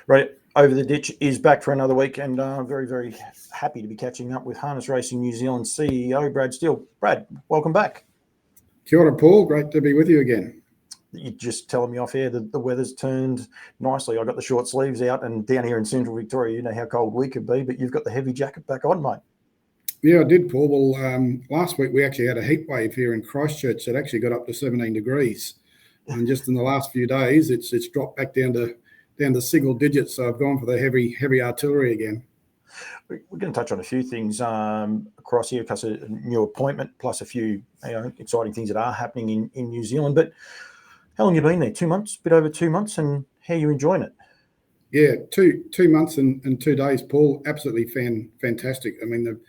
Right, Over the Ditch is back for another week, and very, very happy to be catching up with Harness Racing New Zealand CEO Brad Steele. Brad, welcome back. Kia ora, Paul. Great to be with you again. You're just telling me off air that the weather's turned nicely. I got the short sleeves out, and down here in central Victoria, you know how cold we could be, but you've got the heavy jacket back on, mate. Yeah, I did, Paul. Well, last week we actually had a heat wave here in Christchurch that actually got up to 17 degrees, and just in the last few days, it's dropped back down to single digits. So I've gone for the heavy artillery again. We're going to touch on a few things across here because a new appointment plus a few exciting things that are happening in New Zealand. But how long have you been there? 2 months, a bit over 2 months, and how are you enjoying it? Yeah, two months and 2 days, Paul. Absolutely fantastic. I mean,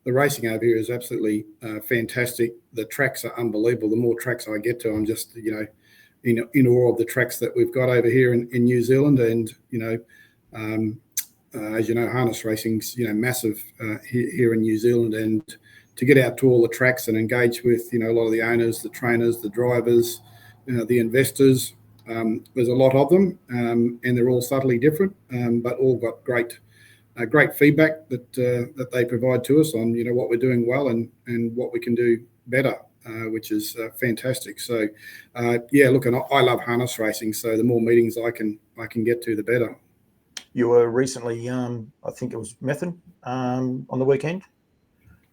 the racing over here is absolutely fantastic. The tracks are unbelievable. The more tracks I get to, I'm just in awe of the tracks that we've got over here in New Zealand. And as you know, harness racing's massive here in New Zealand, and to get out to all the tracks and engage with a lot of the owners, the trainers, the drivers, the investors. There's a lot of them, and they're all subtly different, but all got great feedback that they provide to us on what we're doing well and what we can do better, which is fantastic. So look, and I love harness racing, so the more meetings I can get to, the better. You were recently, I think it was Methven on the weekend.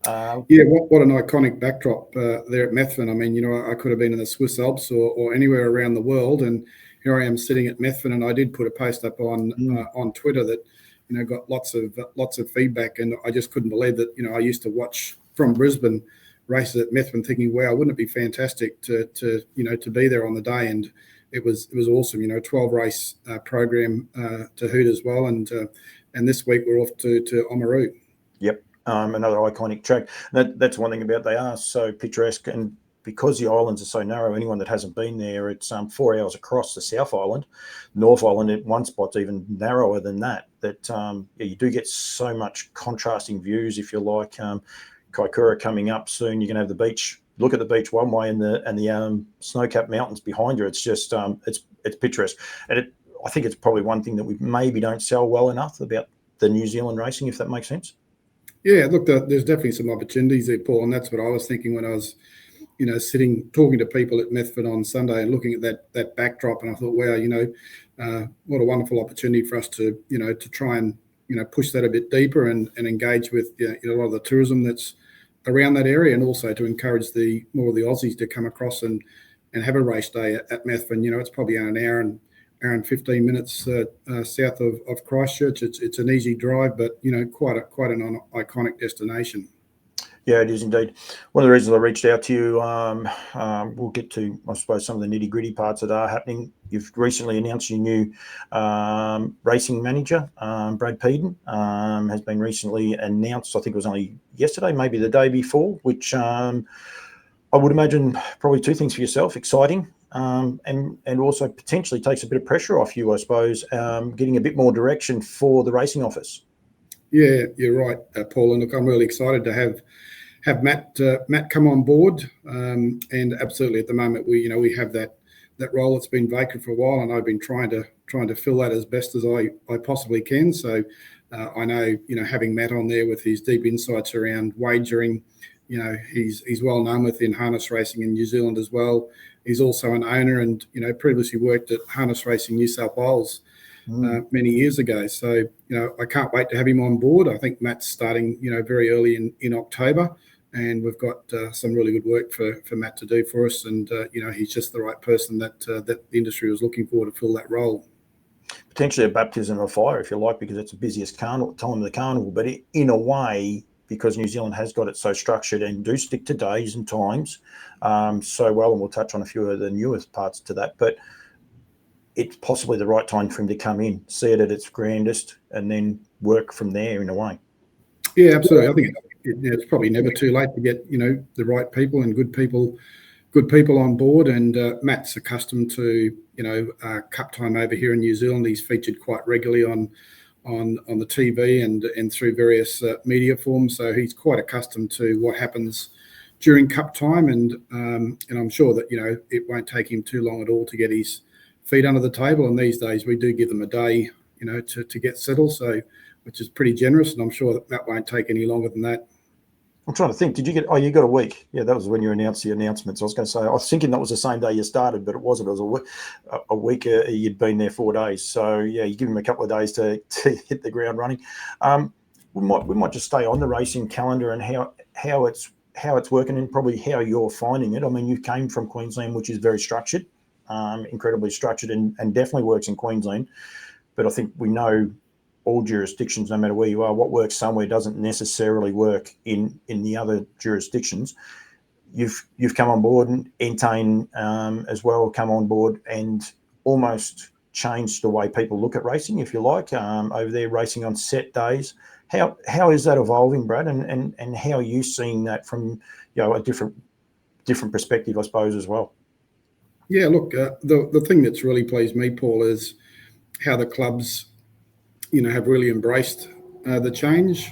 What an iconic backdrop there at Methven. I mean, I could have been in the Swiss Alps or anywhere around the world, and here I am sitting at Methven. And I did put a post up on Twitter that got lots of feedback, and I just couldn't believe that. I used to watch from Brisbane races at Methven, thinking, wow, wouldn't it be fantastic to be there on the day? And it was awesome. 12 race program to Hoot as well, and this week we're off to Oamaru. Yep. Another iconic track. That's one thing about they are so picturesque, and because the islands are so narrow, anyone that hasn't been there, it's 4 hours across the South Island. North Island at one spot's even narrower than that. You do get so much contrasting views. If you like, Kaikoura coming up soon, you can have the beach. Look at the beach one way and the snow-capped mountains behind you. It's just it's picturesque, and I think it's probably one thing that we maybe don't sell well enough about the New Zealand racing, if that makes sense. Yeah, look, there's definitely some opportunities there, Paul, and that's what I was thinking when I was, sitting talking to people at Methven on Sunday and looking at that backdrop, and I thought, wow, what a wonderful opportunity for us to try and push that a bit deeper and engage with a lot of the tourism that's around that area, and also to encourage more of the Aussies to come across and have a race day at Methven. It's probably an hour and 15 minutes south of Christchurch. It's an easy drive, but quite an iconic destination. Yeah, it is indeed. One of the reasons I reached out to you, we'll get to, I suppose, some of the nitty-gritty parts that are happening. You've recently announced your new racing manager, Brad Peden, has been recently announced. I think it was only yesterday, maybe the day before, which I would imagine probably two things for yourself: exciting, and also potentially takes a bit of pressure off you, I suppose, getting a bit more direction for the racing office. Yeah, you're right, Paul. And look, I'm really excited to have Matt come on board. And absolutely, at the moment, we have that role that's been vacant for a while, and I've been trying to fill that as best as I possibly can. So I know having Matt on there with his deep insights around wagering, he's well known within harness racing in New Zealand as well. He's also an owner, and previously worked at Harness Racing New South Wales many years ago. So I can't wait to have him on board. I think Matt's starting very early in October, and we've got some really good work for Matt to do for us. And he's just the right person that the industry was looking for to fill that role. Potentially a baptism of fire, if you like, because it's the busiest time of the carnival. But in a way, because New Zealand has got it so structured and do stick to days and times so well, and we'll touch on a few of the newest parts to that, but it's possibly the right time for him to come in, see it at its grandest, and then work from there in a way. Yeah, absolutely. I think it's probably never too late to get the right people and good people on board. And Matt's accustomed to cup time over here in New Zealand. He's featured quite regularly on the TV and through various media forms. So he's quite accustomed to what happens during cup time, and I'm sure that it won't take him too long at all to get his feet under the table. And these days we do give them a day to get settled. So, which is pretty generous, and I'm sure that won't take any longer than that. I'm trying to think. Did you get? Oh, you got a week. Yeah, that was when you announced the announcements. I was going to say. I was thinking that was the same day you started, but it wasn't. It was a week. You'd been there 4 days. So yeah, you give him a couple of days to hit the ground running. We might just stay on the racing calendar and how it's working and probably how you're finding it. I mean, you came from Queensland, which is very structured, incredibly structured, and definitely works in Queensland. But I think we know all jurisdictions, no matter where you are, what works somewhere doesn't necessarily work in the other jurisdictions. You've come on board, and Entain as well come on board and almost changed the way people look at racing, if you like, over there, racing on set days. How is that evolving, Brad, and how are you seeing that from a different perspective, I suppose, as well? Yeah, look, the thing that's really pleased me, Paul, is how the clubs have really embraced the change.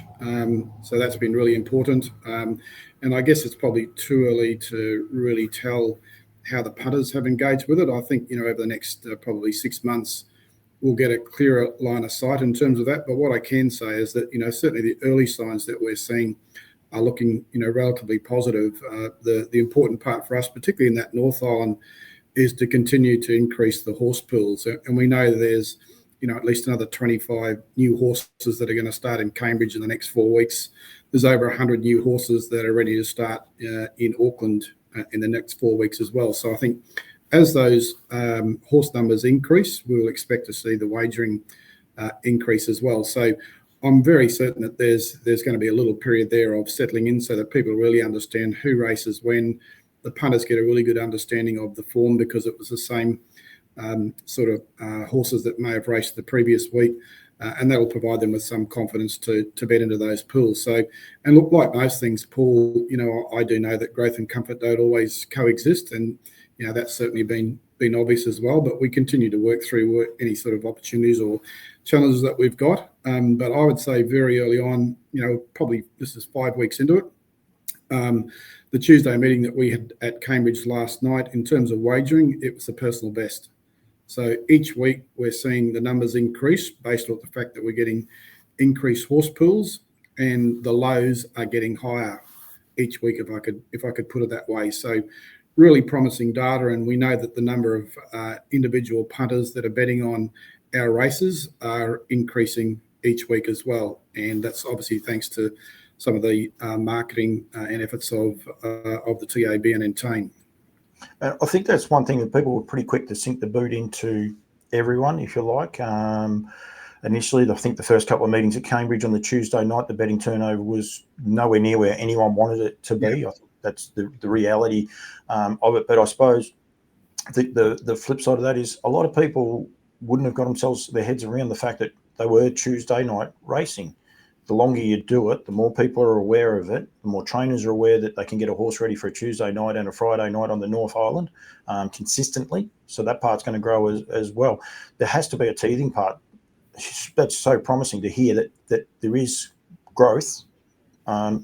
So that's been really important. And I guess it's probably too early to really tell how the punters have engaged with it. I think, over the next probably 6 months, we'll get a clearer line of sight in terms of that. But what I can say is that, certainly the early signs that we're seeing are looking, relatively positive. The important part for us, particularly in that North Island, is to continue to increase the horse pools. And we know there's at least another 25 new horses that are going to start in Cambridge in the next 4 weeks. There's over 100 new horses that are ready to start in Auckland in the next 4 weeks as well. So I think as those horse numbers increase, we will expect to see the wagering increase as well. So I'm very certain that there's going to be a little period there of settling in so that people really understand who races when. The punters get a really good understanding of the form because it was the same sort of horses that may have raced the previous week, and that will provide them with some confidence to bet into those pools. So, and look, like most things, Paul, I do know that growth and comfort don't always coexist, and that's certainly been obvious as well. But we continue to work through any sort of opportunities or challenges that we've got. But I would say very early on, probably this is 5 weeks into it. The Tuesday meeting that we had at Cambridge last night, in terms of wagering, it was the personal best. So each week we're seeing the numbers increase based on the fact that we're getting increased horse pools, and the lows are getting higher each week, if I could put it that way. So really promising data, and we know that the number of individual punters that are betting on our races are increasing each week as well, and that's obviously thanks to some of the marketing and efforts of the TAB and Entain. I think that's one thing that people were pretty quick to sink the boot into everyone, if you like. Initially, I think the first couple of meetings at Cambridge on the Tuesday night, the betting turnover was nowhere near where anyone wanted it to be. Yeah. I think that's the reality of it. But I suppose the flip side of that is a lot of people wouldn't have got their heads around the fact that they were Tuesday night racing. The longer you do it, the more people are aware of it, the more trainers are aware that they can get a horse ready for a Tuesday night and a Friday night on the North Island consistently. So that part's going to grow as well. There has to be a teething part. That's so promising to hear that there is growth,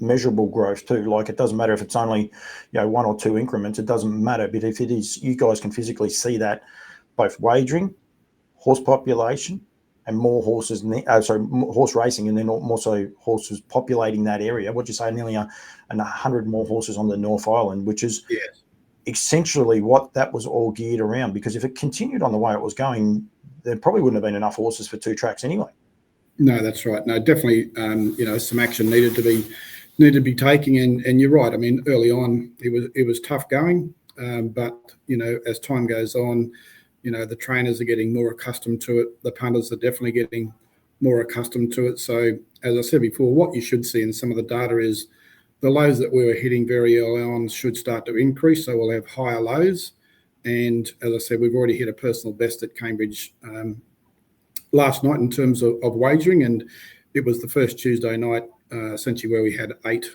measurable growth too. Like, it doesn't matter if it's only 1 or 2 increments. It doesn't matter. But if it is, you guys can physically see that both wagering, horse population, and more horses, horse racing, and then also horses populating that area. What'd you say? Nearly 100 more horses on the North Island, which is essentially what that was all geared around. Because if it continued on the way it was going, there probably wouldn't have been enough horses for 2 tracks anyway. No, that's right. No, definitely. Some action needed to be taken, and you're right. I mean, early on, it was tough going, but as time goes on, the trainers are getting more accustomed to it. The punters are definitely getting more accustomed to it. So, as I said before, what you should see in some of the data is the lows that we were hitting very early on should start to increase. So we'll have higher lows. And as I said, we've already hit a personal best at Cambridge last night in terms of wagering. And it was the first Tuesday night, essentially, where we had eight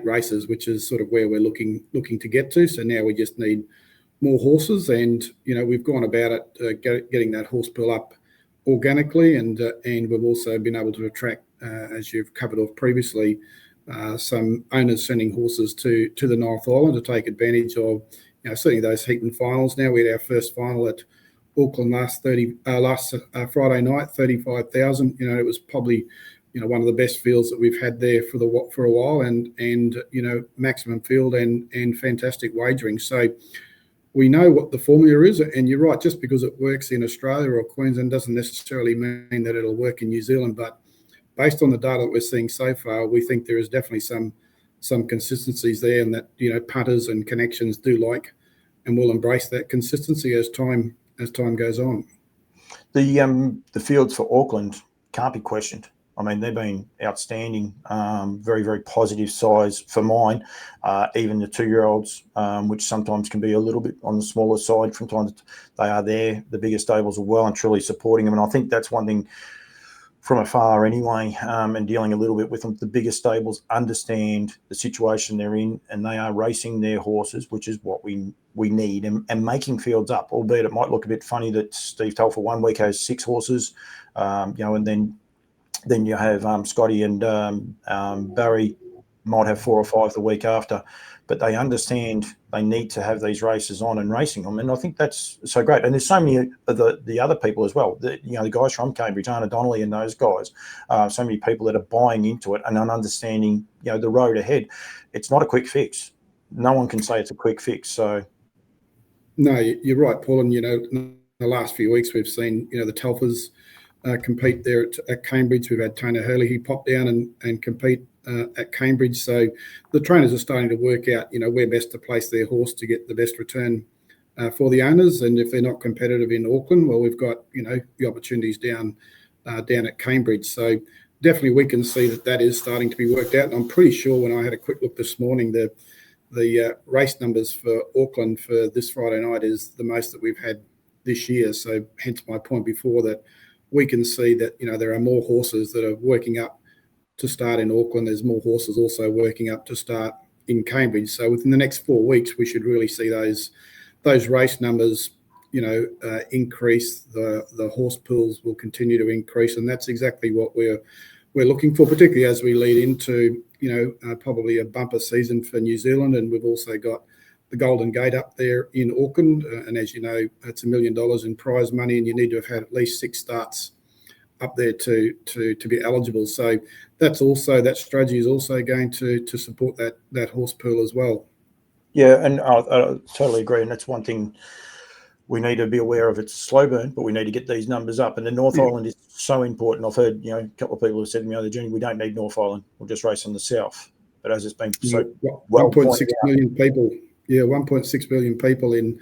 races, which is sort of where we're looking to get to. So now we just need more horses, and we've gone about it getting that horse pool up organically, and we've also been able to attract, as you've covered off previously, some owners sending horses to the North Island to take advantage of certainly those heat and finals. Now we had our first final at Auckland last Friday night, 35,000. It was probably one of the best fields that we've had there for a while, and maximum field and fantastic wagering. So we know what the formula is, and you're right. Just because it works in Australia or Queensland doesn't necessarily mean that it'll work in New Zealand. But based on the data that we're seeing so far, we think there is definitely some consistencies there, and that punters and connections do like and will embrace that consistency as time goes on. The fields for Auckland can't be questioned. I mean, they've been outstanding, very, very positive size for mine. Even the 2-year-olds, which sometimes can be a little bit on the smaller side from time to time, they are there. The bigger stables are well and truly supporting them. And I think that's one thing from afar anyway, and dealing a little bit with them. The bigger stables understand the situation they're in, and they are racing their horses, which is what we need, and making fields up, albeit it might look a bit funny that Steve Telfer 1 week has 6 horses, and then you have Scotty and Barry might have 4 or 5 the week after, but they understand they need to have these races on and racing them, and I think that's so great. And there's so many of the other people as well, the guys from Cambridge, Anna Donnelly and those guys, so many people that are buying into it and understanding the road ahead. It's not a quick fix. No one can say it's a quick fix. So no, you're right, Paul. And in the last few weeks we've seen the Telfers compete there at Cambridge. We've had Tony Hurley, he popped down and compete at Cambridge. So the trainers are starting to work out, where best to place their horse to get the best return for the owners. And if they're not competitive in Auckland, well, we've got, the opportunities down at Cambridge. So definitely we can see that is starting to be worked out. And I'm pretty sure when I had a quick look this morning, the race numbers for Auckland for this Friday night is the most that we've had this year. So hence my point before, that we can see that there are more horses that are working up to start in Auckland. There's more horses also working up to start in Cambridge. So within the next 4 weeks, we should really see those race numbers, increase. The horse pools will continue to increase, and that's exactly what we're looking for, particularly as we lead into probably a bumper season for New Zealand. And we've also got the Golden Gate up there in Auckland, and as you know, it's $1 million in prize money, and you need to have had at least 6 starts up there to be eligible. So that strategy is also going to support that horse pool as well. Yeah, and I totally agree, and that's one thing we need to be aware of. It's a slow burn, but we need to get these numbers up. And the North Island is so important. I've heard a couple of people have said to me on the journey, we don't need North Island, we'll just race on the south. But as it's been so well 1.6 million people. Yeah, 1.6 million people in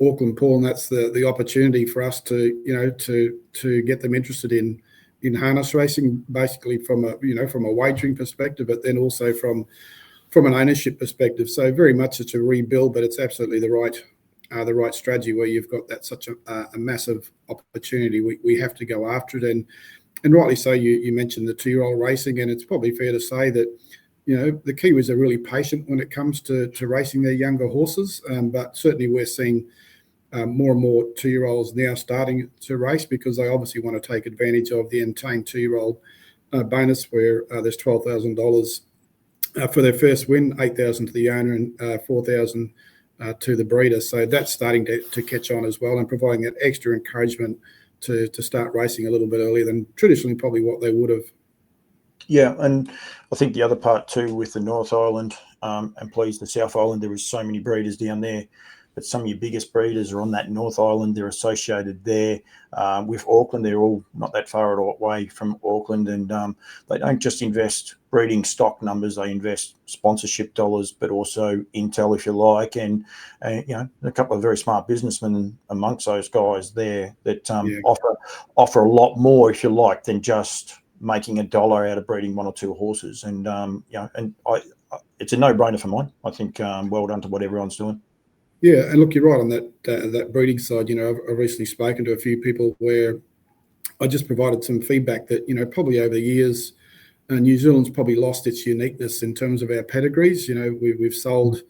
Auckland, Paul, and that's the opportunity for us to get them interested in harness racing, basically from a wagering perspective, but then also from an ownership perspective. So very much it's a rebuild, but it's absolutely the right strategy where you've got that such a massive opportunity. We have to go after it, and rightly so. You mentioned the 2-year-old racing, and it's probably fair to say that the Kiwis are really patient when it comes to racing their younger horses, but certainly we're seeing more and more 2-year-olds now starting to race, because they obviously want to take advantage of the Entain 2-year-old bonus, where there's $12,000 for their first win, $8,000 to the owner, and $4,000 to the breeder. So that's starting to catch on as well, and providing that extra encouragement to start racing a little bit earlier than traditionally probably what they would have. Yeah, and I think the other part too with the North Island, and please the South Island, there is so many breeders down there, but some of your biggest breeders are on that North Island. They're associated there with Auckland. They're all not that far away from Auckland, and they don't just invest breeding stock numbers. They invest sponsorship dollars, but also intel, if you like, and a couple of very smart businessmen amongst those guys there that offer a lot more, if you like, than just making $1 out of breeding 1 or 2 horses. And it's a no-brainer for mine. I think well done to what everyone's doing. Yeah, and look, you're right on that breeding side. I've recently spoken to a few people where I just provided some feedback that probably over the years, New Zealand's probably lost its uniqueness in terms of our pedigrees. We've sold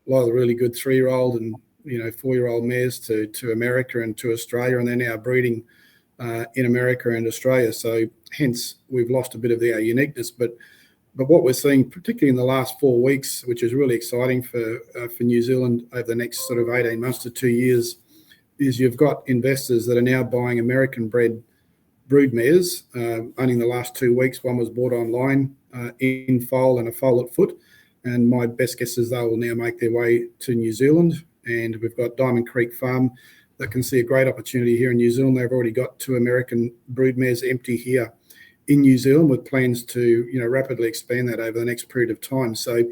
a lot of the really good 3-year-old and 4-year-old mares to America and to Australia, and they're now breeding in America and Australia. So hence we've lost a bit of our uniqueness. But what we're seeing, particularly in the last 4 weeks, which is really exciting for New Zealand over the next sort of 18 months to 2 years, is you've got investors that are now buying American-bred brood mares. Only in the last 2 weeks, one was bought online in foal and a foal at foot. And my best guess is they will now make their way to New Zealand. And we've got Diamond Creek Farm that can see a great opportunity here in New Zealand. They've already got 2 American brood mares empty here in New Zealand, with plans to rapidly expand that over the next period of time. So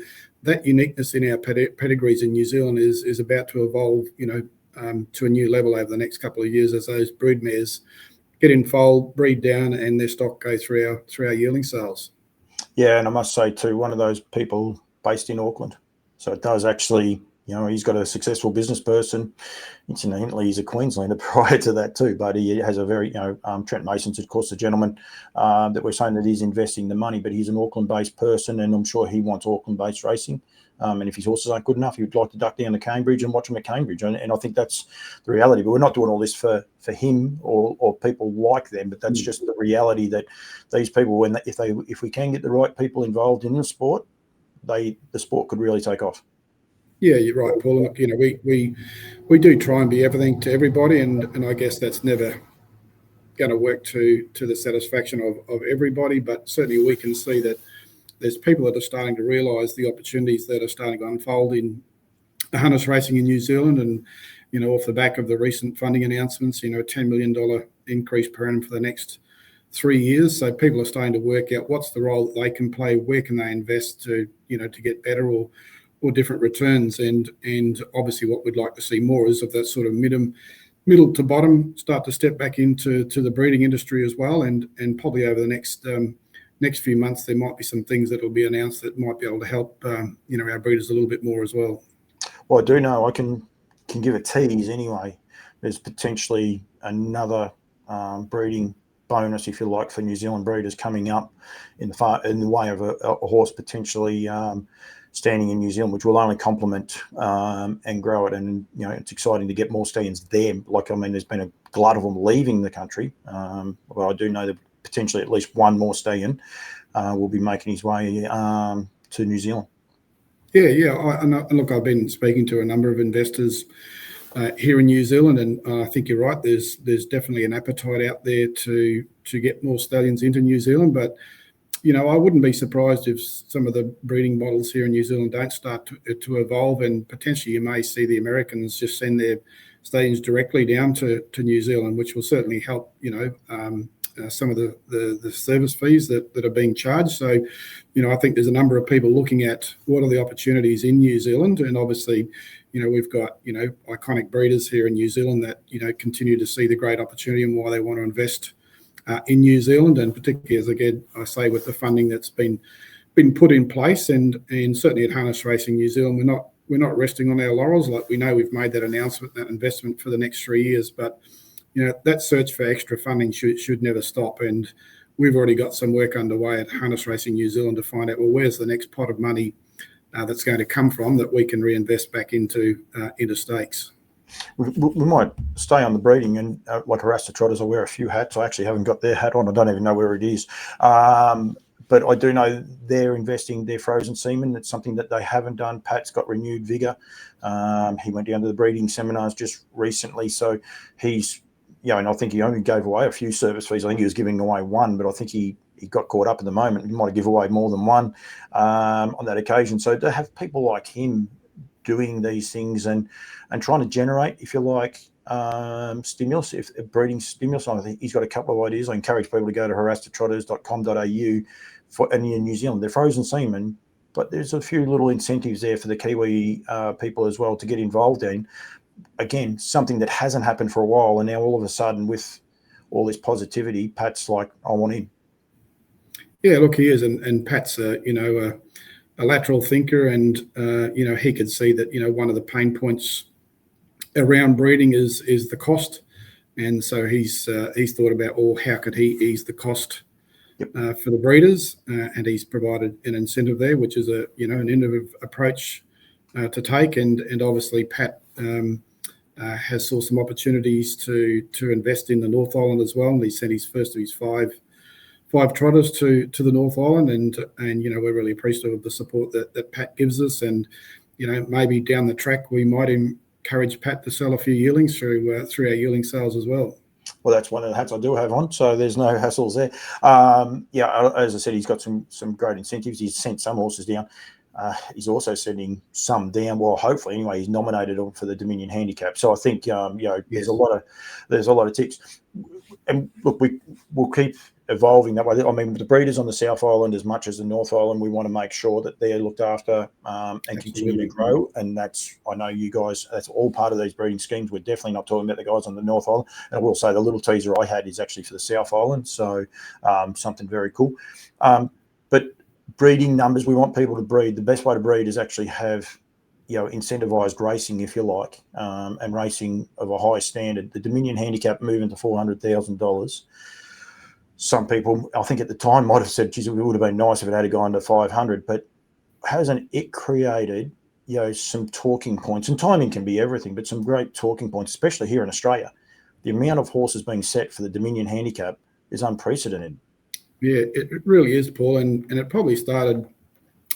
that uniqueness in our pedigrees in New Zealand is about to evolve to a new level over the next couple of years, as those brood mares get in foal, breed down, and their stock go through our yearling sales. Yeah, and I must say too, one of those people based in Auckland, so it does actually, he's got a successful business person. Incidentally, he's a Queenslander prior to that too, but he has a very, Trent Mason's, of course, the gentleman that we're saying that he's investing the money, but he's an Auckland-based person, and I'm sure he wants Auckland-based racing. And if his horses aren't good enough, he would like to duck down to Cambridge and watch them at Cambridge. And I think that's the reality. But we're not doing all this for him or people like them, but that's just the reality that these people, if we can get the right people involved in the sport, the sport could really take off. Yeah, you're right, Paul. Look, we do try and be everything to everybody, and I guess that's never going to work to the satisfaction of everybody. But certainly we can see that there's people that are starting to realise the opportunities that are starting to unfold in harness racing in New Zealand, and off the back of the recent funding announcements, $10 million increase per annum for the next 3 years. So people are starting to work out what's the role that they can play, where can they invest to get better or different returns, and obviously what we'd like to see more is of that sort of middle to bottom start to step back into the breeding industry as well, and probably over the next few months there might be some things that will be announced that might be able to help our breeders a little bit more as well. Well, I do know, I can give a tease anyway. There's potentially another breeding bonus, if you like, for New Zealand breeders coming up in the way of a horse potentially standing in New Zealand, which will only complement and grow it. And it's exciting to get more stallions there. There's been a glut of them leaving the country, but I do know that potentially at least one more stallion will be making his way to New Zealand. Yeah. And look, I've been speaking to a number of investors here in New Zealand, and I think you're right. There's definitely an appetite out there to get more stallions into New Zealand, but I wouldn't be surprised if some of the breeding models here in New Zealand don't start to evolve, and potentially you may see the Americans just send their stallions directly down to New Zealand, which will certainly help some of the service fees that are being charged. So I think there's a number of people looking at what are the opportunities in New Zealand, and obviously we've got iconic breeders here in New Zealand that continue to see the great opportunity and why they want to invest in New Zealand, and particularly, as again I say, with the funding that's been put in place, and certainly at Harness Racing New Zealand, we're not resting on our laurels. Like, we know we've made that announcement, that investment for the next 3 years, but that search for extra funding should never stop, and we've already got some work underway at Harness Racing New Zealand to find out, well, where's the next pot of money that's going to come from that we can reinvest back into stakes. We might stay on the breeding, and like Arasta Trotters, I wear a few hats. I actually haven't got their hat on. I don't even know where it is. But I do know they're investing their frozen semen. It's something that they haven't done. Pat's got renewed vigour. He went down to the breeding seminars just recently. So he's, and I think he only gave away a few service fees. I think he was giving away one, but I think he got caught up at the moment. He might have given away more than one on that occasion. So to have people like him doing these things and trying to generate, if you like, stimulus, if breeding stimulus, I think he's got a couple of ideas. I encourage people to go to harastatrotters.com.au in New Zealand. They're frozen semen, but there's a few little incentives there for the Kiwi people as well to get involved in. Again, something that hasn't happened for a while, and now all of a sudden with all this positivity, Pat's like, I want in. Yeah, look, he is, and Pat's a lateral thinker, and he could see that one of the pain points around breeding is the cost, and so he's thought about, how could he ease the cost for the breeders, and he's provided an incentive there, which is an innovative approach to take, and obviously Pat has saw some opportunities to invest in the North Island as well, and he sent his first of his five trotters to the North Island, and we're really appreciative of the support that Pat gives us, and maybe down the track we might encouraged Pat to sell a few yearlings through our yearling sales as well. Well, that's one of the hats I do have on, so there's no hassles there. Yeah, as I said, he's got some great incentives. He's sent some horses down. He's also sending some down. Well, hopefully, anyway, he's nominated for the Dominion Handicap. So I think there's a lot of ticks. And look, we'll keep evolving that way. I mean, the breeders on the South Island, as much as the North Island, we want to make sure that they're looked after and continue to grow. And I know you guys, that's all part of these breeding schemes. We're definitely not talking about the guys on the North Island. And I will say the little teaser I had is actually for the South Island. So something very cool. But breeding numbers, we want people to breed. The best way to breed is actually have incentivized racing, if you like, and racing of a high standard. The Dominion Handicap moving to $400,000. Some people, I think at the time, might have said, geez, it would have been nice if it had gone to 500, but hasn't it created, some talking points? And timing can be everything, but some great talking points, especially here in Australia. The amount of horses being set for the Dominion Handicap is unprecedented. Yeah, it really is, Paul, and it probably started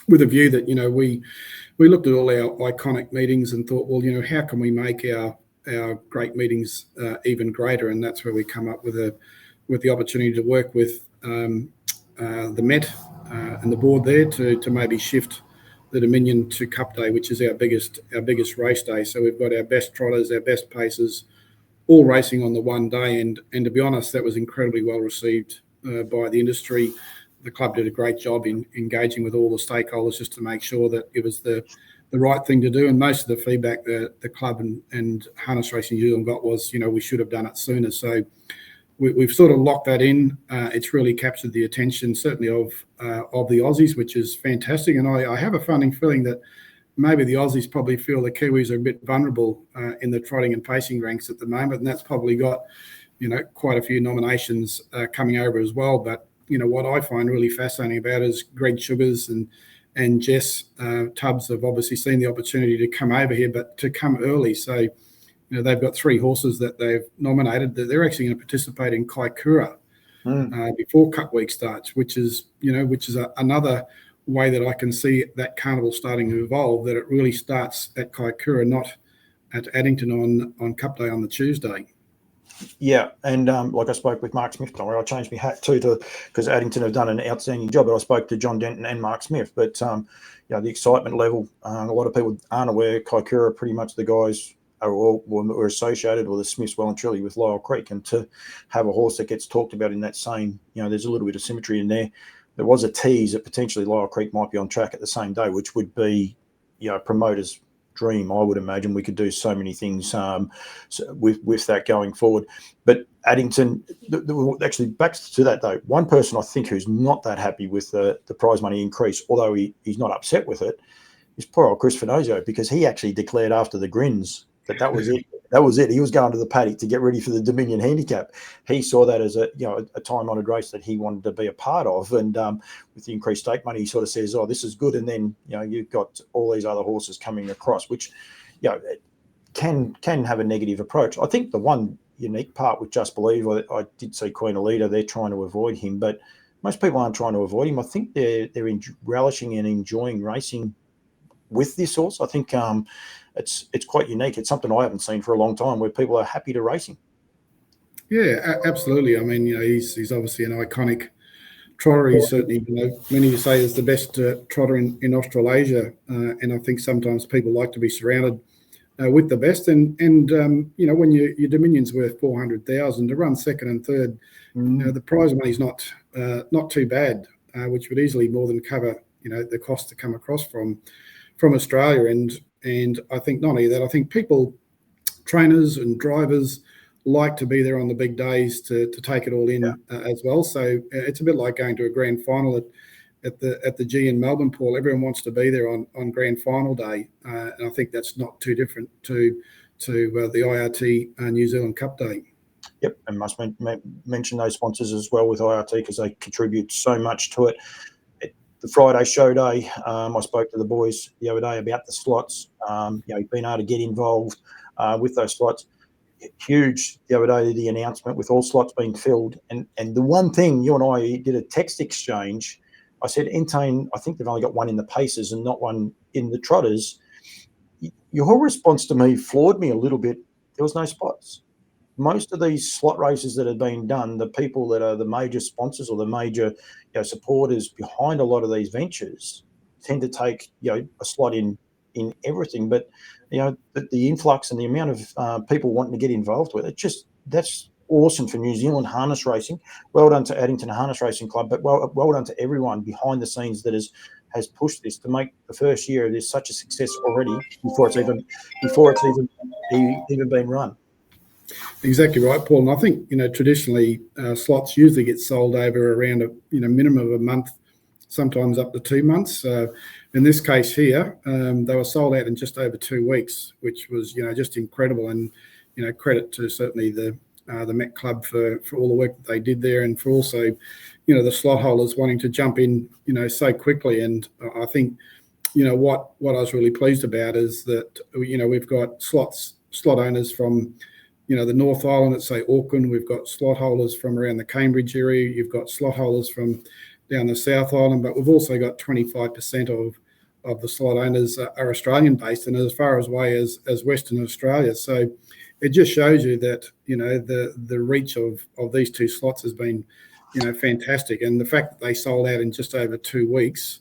with a view that we looked at all our iconic meetings and thought, well, how can we make our great meetings even greater? And that's where we come up with the opportunity to work with the Met and the board there to maybe shift the Dominion to Cup Day, which is our biggest race day. So we've got our best trotters, our best pacers, all racing on the one day. And to be honest, that was incredibly well received by the industry. The club did a great job in engaging with all the stakeholders just to make sure that it was the right thing to do. And most of the feedback that the club and Harness Racing New Zealand got was, we should have done it sooner. So we've sort of locked that in. It's really captured the attention, certainly of the Aussies, which is fantastic. And I have a funny feeling that maybe the Aussies probably feel the Kiwis are a bit vulnerable in the trotting and pacing ranks at the moment. And that's probably got, quite a few nominations coming over as well. But what I find really fascinating about it is Greg Sugars and Jess Tubbs have obviously seen the opportunity to come over here, but to come early. So, they've got 3 horses that they've nominated that they're actually going to participate in Kaikoura before Cup Week starts, which is another way that I can see that carnival starting to evolve, that it really starts at Kaikoura, not at Addington on Cup Day on the Tuesday. Yeah, and like I spoke with Mark Smith, I changed my hat too because Addington have done an outstanding job. But I spoke to John Denton and Mark Smith. But the excitement level, a lot of people aren't aware. Kaikoura, pretty much the guys were associated, or the Smiths well and truly, with Lyell Creek, and to have a horse that gets talked about in that same, there's a little bit of symmetry in there. There was a tease that potentially Lyell Creek might be on track at the same day, which would be, promoters' dream. I would imagine we could do so many things with that going forward. But Addington, actually back to that though, one person I think who's not that happy with the prize money increase, although he's not upset with it, is poor old Chris Finozio, because he actually declared after the Grins that was it. That was it. He was going to the paddock to get ready for the Dominion Handicap. He saw that as a time-honoured race that he wanted to be a part of, and with the increased stake money, he sort of says, "Oh, this is good." And then you've got all these other horses coming across, which can have a negative approach. I think the one unique part with Just Believe, I did see Queen Alida. They're trying to avoid him, but most people aren't trying to avoid him. I think they're relishing and enjoying racing with this horse. I think it's quite unique. It's something I haven't seen for a long time, where people are happy to race him. Yeah, absolutely. I mean, he's obviously an iconic trotter. He's certainly, many would say, is the best trotter in Australasia, and I think sometimes people like to be surrounded with the best. And when your Dominion's worth 400,000 to run second and third, the prize money's not too bad, which would easily more than cover the cost to come across from Australia. And I think not only that, I think people, trainers and drivers, like to be there on the big days to take it all in as well. So it's a bit like going to a grand final at the G in Melbourne, Paul. Everyone wants to be there on grand final day, and I think that's not too different to the IRT New Zealand Cup Day. Yep, and must mention those sponsors as well with IRT, because they contribute so much to it. The Friday show day, I spoke to the boys the other day about the slots. Being able to get involved with those slots. Huge the other day, the announcement with all slots being filled. And the one thing, you and I did a text exchange. I said, Entain, I think they've only got one in the Pacers and not one in the Trotters. Your response to me floored me a little bit. There was no spots. Most of these slot races that have been done, the people that are the major sponsors or the major supporters behind a lot of these ventures tend to take a slot in everything. But the influx and the amount of people wanting to get involved with it, that's awesome for New Zealand harness racing. Well done to Addington Harness Racing Club, but well done to everyone behind the scenes that has pushed this to make the first year of this such a success already before it's even been run. Exactly right, Paul. And I think traditionally slots usually get sold over around a minimum of a month, sometimes up to 2 months. In this case here, they were sold out in just over 2 weeks, which was just incredible. And credit to certainly the Met Club for all the work that they did there, and for also the slot holders wanting to jump in so quickly. And I think what I was really pleased about is that we've got slot owners from the North Island at, say, Auckland. We've got slot holders from around the Cambridge area. You've got slot holders from down the South Island, but we've also got 25% of the slot owners are Australian based, and as far away as Western Australia. So it just shows you that the reach of these two slots has been fantastic, and the fact that they sold out in just over 2 weeks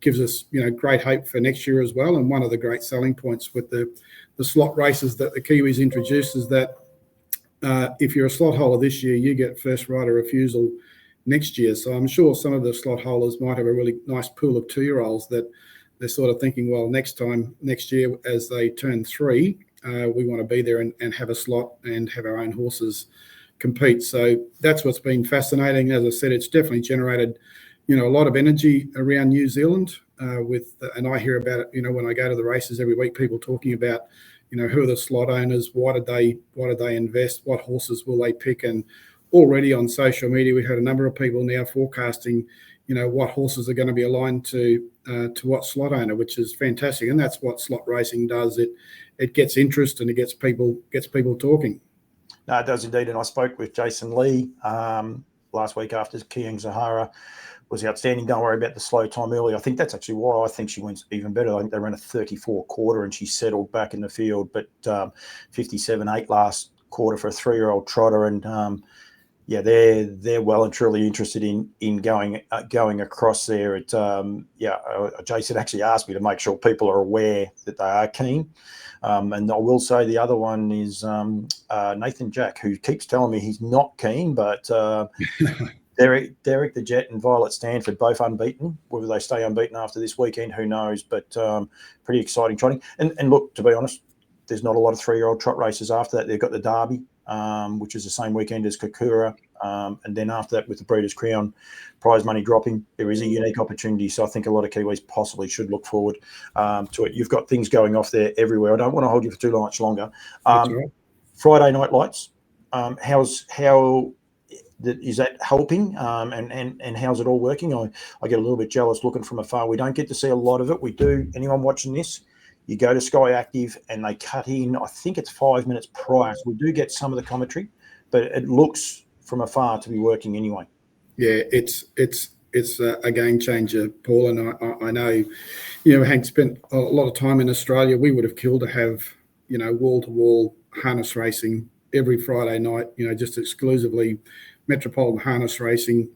gives us great hope for next year as well. And one of the great selling points with the slot races that the Kiwis introduced is that if you're a slot holder this year, you get first right of refusal next year. So I'm sure some of the slot holders might have a really nice pool of 2-year-olds that they're sort of thinking, well, next year as they turn 3, we want to be there and have a slot and have our own horses compete. So that's what's been fascinating. As I said, it's definitely generated a lot of energy around New Zealand and I hear about it when I go to the races every week, people talking about who are the slot owners, why did they invest, what horses will they pick. And already on social media we had a number of people now forecasting what horses are going to be aligned to what slot owner, which is fantastic. And that's what slot racing does. It gets interest and it gets people talking. No, it does indeed. And I spoke with Jason Lee last week after Kiang Zahara was outstanding. Don't worry about the slow time early. I think that's actually why I think she went even better. I think they ran a 34 quarter and she settled back in the field, but 57.8 last quarter for a 3-year-old trotter. And they're well and truly interested in going across there. Jason actually asked me to make sure people are aware that they are keen. And I will say the other one is Nathan Jack, who keeps telling me he's not keen, but Derek the Jet and Violet Stanford both unbeaten. Whether they stay unbeaten after this weekend, who knows? But pretty exciting trotting. And look, to be honest, there's not a lot of 3-year-old trot races after that. They've got the Derby, which is the same weekend as Kokura. And then after that, with the Breeders' Crown prize money dropping, there is a unique opportunity. So I think a lot of Kiwis possibly should look forward to it. You've got things going off there everywhere. I don't want to hold you for too much longer. That's all right. Friday night lights. Is that helping? And how's it all working? I get a little bit jealous looking from afar. We don't get to see a lot of it. We do. Anyone watching this, you go to Sky Active and they cut in, I think it's 5 minutes prior. So we do get some of the commentary, but it looks from afar to be working anyway. Yeah, it's a game changer, Paul. And I know, having spent a lot of time in Australia, we would have killed to have, wall-to-wall harness racing every Friday night, just exclusively Metropolitan harness racing.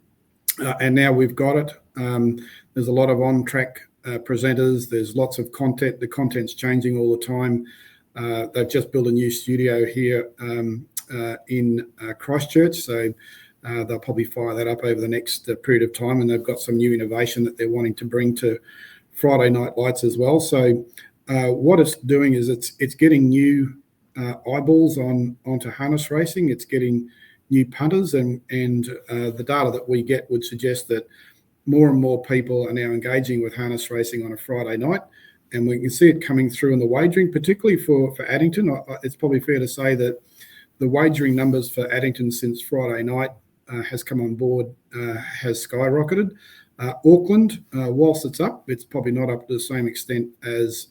And now we've got it. There's a lot of on-track presenters. There's lots of content. The content's changing all the time. They've just built a new studio here in Christchurch. So they'll probably fire that up over the next period of time. And they've got some new innovation that they're wanting to bring to Friday night lights as well. So what it's doing is it's getting new eyeballs onto harness racing. It's getting new punters, and the data that we get would suggest that more and more people are now engaging with harness racing on a Friday night, and we can see it coming through in the wagering, particularly for Addington. It's probably fair to say that the wagering numbers for Addington since Friday night has come on board, has skyrocketed. Auckland, whilst it's up, it's probably not up to the same extent as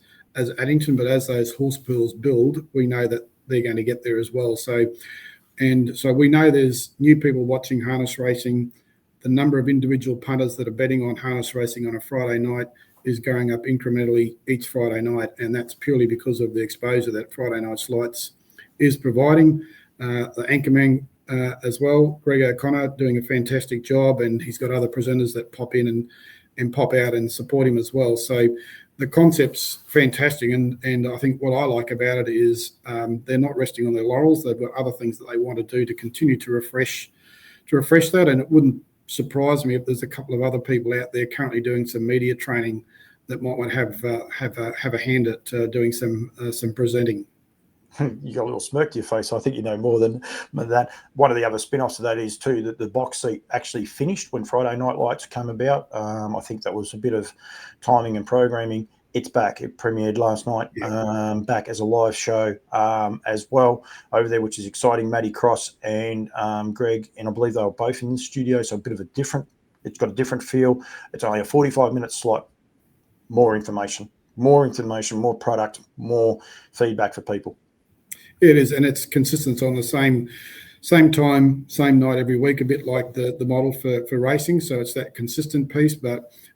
Addington, but as those horse pools build, we know that they're going to get there as well. So we know there's new people watching harness racing. The number of individual punters that are betting on harness racing on a Friday night is going up incrementally each Friday night, and that's purely because of the exposure that Friday Night's Lights is providing. The anchorman as well, Greg O'Connor, doing a fantastic job, and he's got other presenters that pop in and pop out and support him as well. So the concept's fantastic, and I think what I like about it is they're not resting on their laurels. They've got other things that they want to do to continue to refresh that, and it wouldn't surprise me if there's a couple of other people out there currently doing some media training that might want to have a hand at doing some presenting. You got a little smirk to your face. I think you know more than that. One of the other spin-offs of that is too that the box seat actually finished when Friday Night Lights came about. I think that was a bit of timing and programming. It's back. It premiered last night, back as a live show as well over there, which is exciting. Maddie Cross and Greg, and I believe they were both in the studio, so a bit of a different, it's got a different feel. It's only a 45-minute slot. More information, more product, more feedback for people. It is, and it's consistent on the same time, same night every week, a bit like the model for racing. So it's that consistent piece,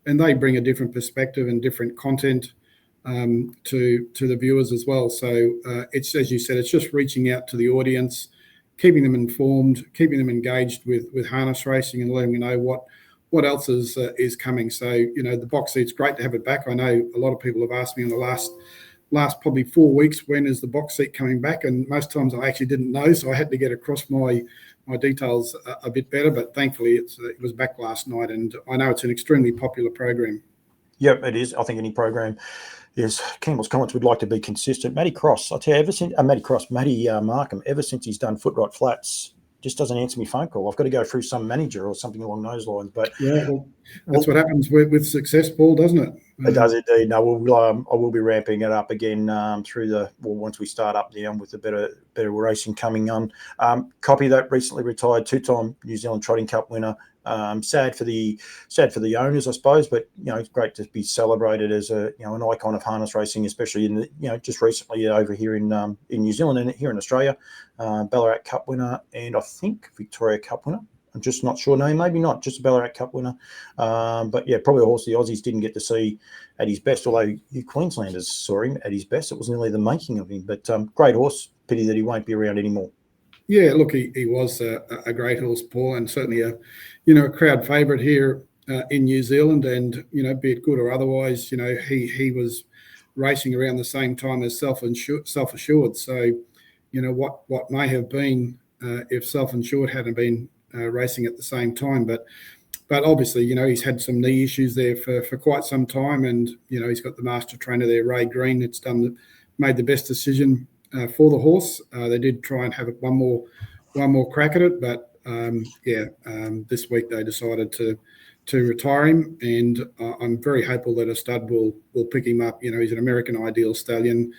and they bring a different perspective and different content to the viewers as well. So it's, as you said, it's just reaching out to the audience, keeping them informed, keeping them engaged with harness racing, and letting them know what else is coming. So the box seat's great to have it back. I know a lot of people have asked me in the last probably 4 weeks, when is the box seat coming back? And most times I actually didn't know, so I had to get across my details a bit better. But thankfully, it was back last night, and I know it's an extremely popular program. Yep, it is. I think any program is. Campbell's Comments would like to be consistent. Matty Cross, I'll tell you, Matty Markham, ever since he's done Footright Flats, just doesn't answer me phone call. I've got to go through some manager or something along those lines. But yeah, well, that's what happens with success, Paul, doesn't it? It does indeed. No, I will be ramping it up again once we start up there with the better racing coming on. Copy that recently retired 2-time New Zealand Trotting Cup winner. Sad for the owners, I suppose, but it's great to be celebrated as an icon of harness racing, especially in just recently over here in New Zealand and here in Australia. Ballarat Cup winner, and I think Victoria Cup winner. I'm just not sure. No, maybe not. Just a Ballarat Cup winner. But yeah, probably a horse the Aussies didn't get to see at his best, although you Queenslanders saw him at his best. It was nearly the making of him. But great horse. Pity that he won't be around anymore. Yeah, look, he was a great horse, Paul, and certainly a crowd favourite here in New Zealand. And be it good or otherwise, he was racing around the same time as Self Assured. So what may have been if Self Assured hadn't been racing at the same time, but obviously he's had some knee issues there for quite some time, and he's got the master trainer there, Ray Green. It's made the best decision for the horse. They did try and have one more crack at it, but this week they decided to retire him, and I'm very hopeful that a stud will pick him up. He's an American Ideal stallion,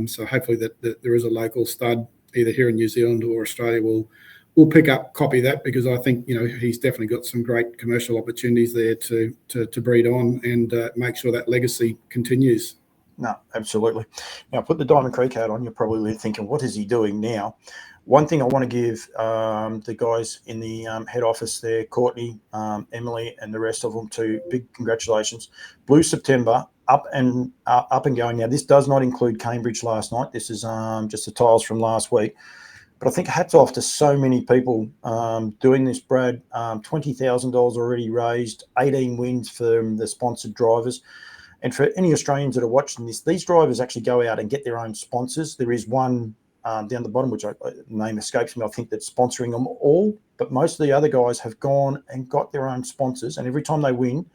so hopefully that there is a local stud either here in New Zealand or Australia will pick up Copy That, because I think he's definitely got some great commercial opportunities there to breed on and make sure that legacy continues. No, absolutely. Now, put the Diamond Creek hat on. You're probably thinking, what is he doing now? One thing I want to give the guys in the head office there, Courtney, Emily, and the rest of them, to big congratulations. Blue September, up and going. Now, this does not include Cambridge last night. This is just the tiles from last week. But I think hats off to so many people doing this, Brad. $20,000 already raised, 18 wins for the sponsored drivers. And for any Australians that are watching this, these drivers actually go out and get their own sponsors. There is one down the bottom, which name escapes me, I think, that's sponsoring them all. But most of the other guys have gone and got their own sponsors. And every time they win,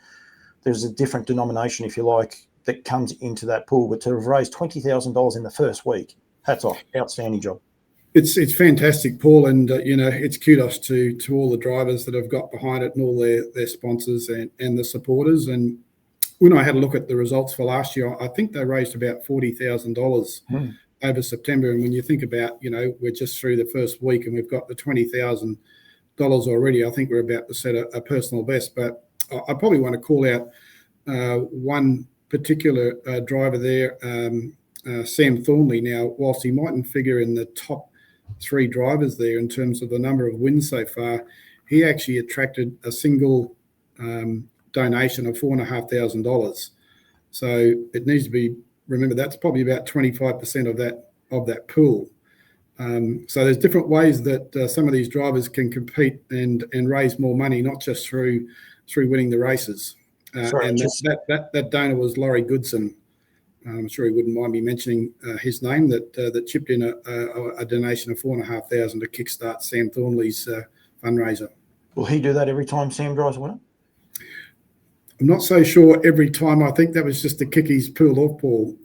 there's a different denomination, if you like, that comes into that pool. But to have raised $20,000 in the first week, hats off. Outstanding job. It's fantastic, Paul, and it's kudos to all the drivers that have got behind it and all their sponsors and the supporters. And when I had a look at the results for last year, I think they raised about $40,000 over September. And when you think about, we're just through the first week and we've got the $20,000 already, I think we're about to set a personal best. But I probably want to call out one particular driver there, Sam Thornley. Now, whilst he mightn't figure in the top 3 drivers there in terms of the number of wins so far, he actually attracted a single donation of $4,500. So it needs to be, remember, that's probably about 25% of that pool. So there's different ways that some of these drivers can compete and raise more money, not just through winning the races. Sorry, and that donor was Laurie Goodson. I'm sure he wouldn't mind me mentioning his name, that chipped in a donation of $4,500 to kickstart Sam Thornley's fundraiser. Will he do that every time Sam drives a winner? I'm not so sure every time. I think that was just to kick his pool off, Paul.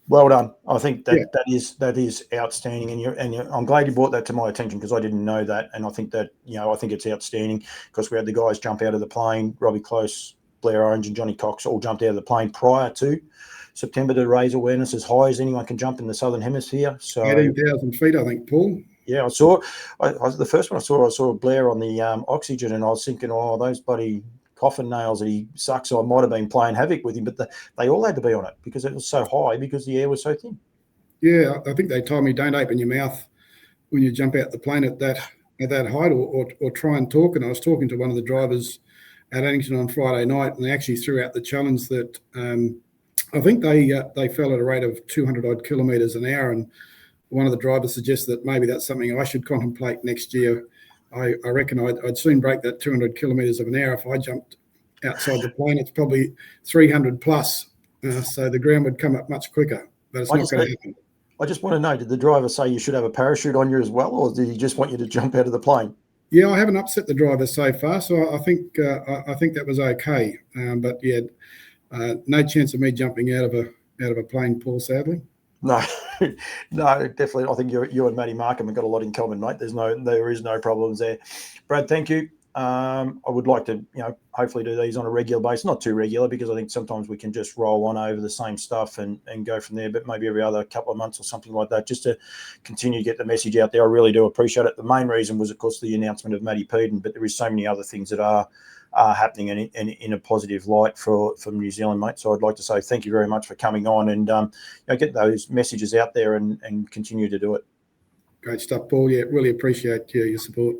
Well done. I think that is outstanding, and I'm glad you brought that to my attention, because I didn't know that, and I think that I think it's outstanding, because we had the guys jump out of the plane. Robbie Close, Blair Orange, and Johnny Cox all jumped out of the plane prior to September to raise awareness as high as anyone can jump in the Southern Hemisphere. So 18,000 feet, I think, Paul. Yeah, I saw. The first one I saw Blair on the oxygen, and I was thinking, oh, those bloody coffin nails that he sucks. So I might have been playing havoc with him, but they all had to be on it because it was so high, because the air was so thin. Yeah, I think they told me don't open your mouth when you jump out the plane at that height, or try and talk. And I was talking to one of the drivers at Addington on Friday night, and they actually threw out the challenge that I think they fell at a rate of 200 odd kilometres an hour, and one of the drivers suggested that maybe that's something I should contemplate next year. I reckon I'd soon break that 200 kilometres an hour if I jumped outside the plane. It's probably 300 plus, so the ground would come up much quicker, but it's not going to happen. I just want to know, did the driver say you should have a parachute on you as well, or did he just want you to jump out of the plane? Yeah, I haven't upset the driver so far, so I think that was okay. But yeah, no chance of me jumping out of a plane, Paul, sadly. No, definitely. I think you and Matty Markham have got a lot in common, mate. There is no problems there. Brad, thank you. I would like to, hopefully do these on a regular basis, not too regular, because I think sometimes we can just roll on over the same stuff and go from there, but maybe every other couple of months or something like that, just to continue to get the message out there. I really do appreciate it. The main reason was, of course, the announcement of Matty Peden, but there is so many other things that are happening in a positive light from New Zealand, mate. So I'd like to say thank you very much for coming on and get those messages out there and continue to do it. Great stuff, Paul. Yeah, really appreciate your support.